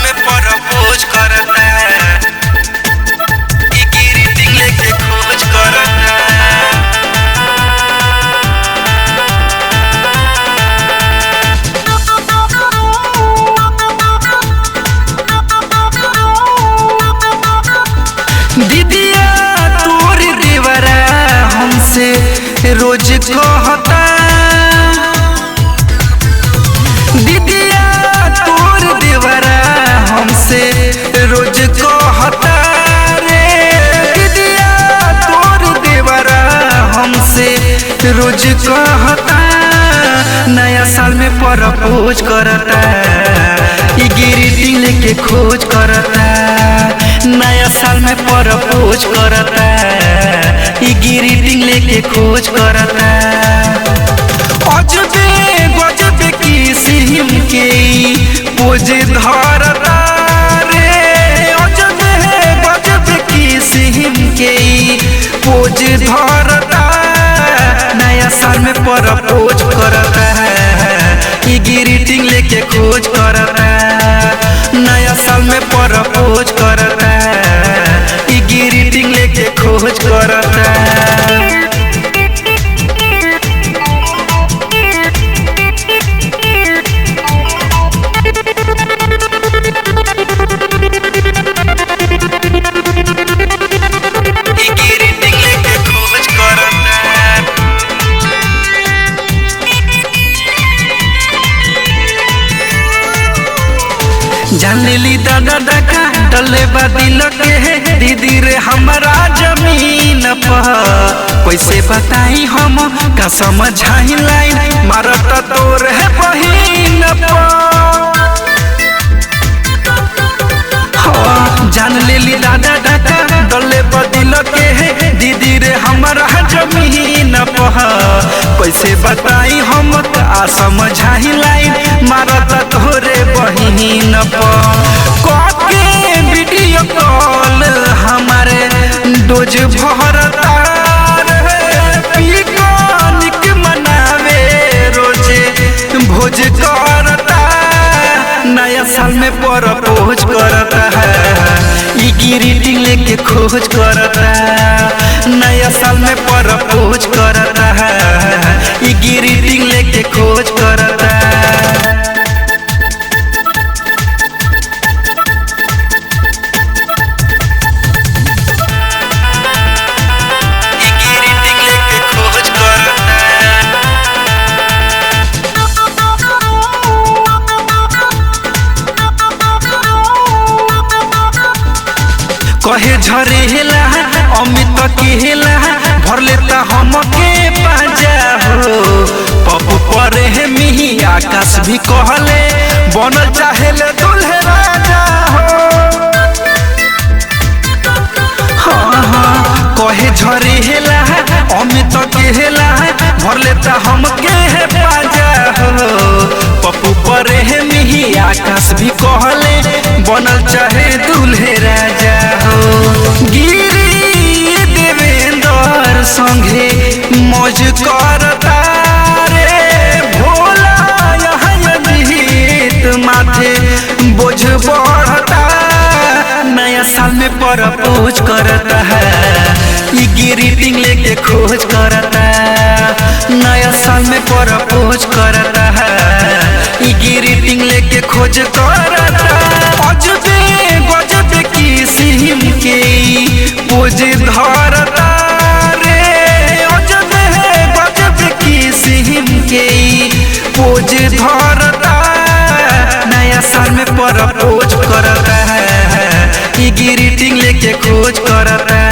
में प्रपोज करता ई ग्रीटिंग लेके खोज करता। दीदिया तोर देवरा हमसे रोज कहता, दीदिया तोर देवरा हमसे रोज कहता रे, दीदिया तोर देवरा हमसे रोज कहता। नया साल में प्रपोज करता ई ग्रीटिंग लेके खोज करता। नया साल में प्रपोज करता ई ग्रीटिंग लेके खोज करता। अजबे गजबे किस्म के पोज धरता रे, अजबे गजबे किस्म के पोज धरता। नया साल में प्रपोज करता ई ग्रीटिंग लेके खोज करता। नया साल में प्रपोज करता ई ग्रीटिंग लेके खोज करता। जान लेली दादा डका डले दिल के दीदी रे हमारा जमीन पर। कैसे बताई हम का समझाई लाइन मारत तोर है बहिन पर। जान लेली दादा डका डले दिल के दीदी रे हमारा जमीन पर। कैसे बताई हम का समझाई लाइन मारत तोरे बहिन पर। वीडियो कॉल हमारे डोज भरता पिकनिक मनावे रोजे भोज करता। नया साल में प्रपोज करता ई ग्रीटिंग लेके खोज करता। नया साल में प्रपोज करता ई ग्रीटिंग लेके खोज करता। कहे झरेला अमित केला भर लेता हमके पाजा हो। पप्पू परे है मिही आकाश भी कहले बनल चाहेले दुल्हे राजा हो। हाँ कहे झरेला अमित केला भर लेता हमके पाजा हो। पप्पू परे है मिही आकाश भी कहले बनल चाहे दुल्हे राजा हो। गिरी देवेंद्र संगे मौज करता रे भोला यहाँ जीत माथे बोझ बढ़ता। नया साल में प्रपोज करता ई ग्रीटिंग लेके खोज करता। नया साल में प्रपोज करता ई ग्रीटिंग लेके खोज करता। अजबे गजबे किस्म के पोज धरता रे, अजबे गजबे किस्म के पोज धरता। नया साल में प्रपोज करता ई ग्रीटिंग लेके खोज करता।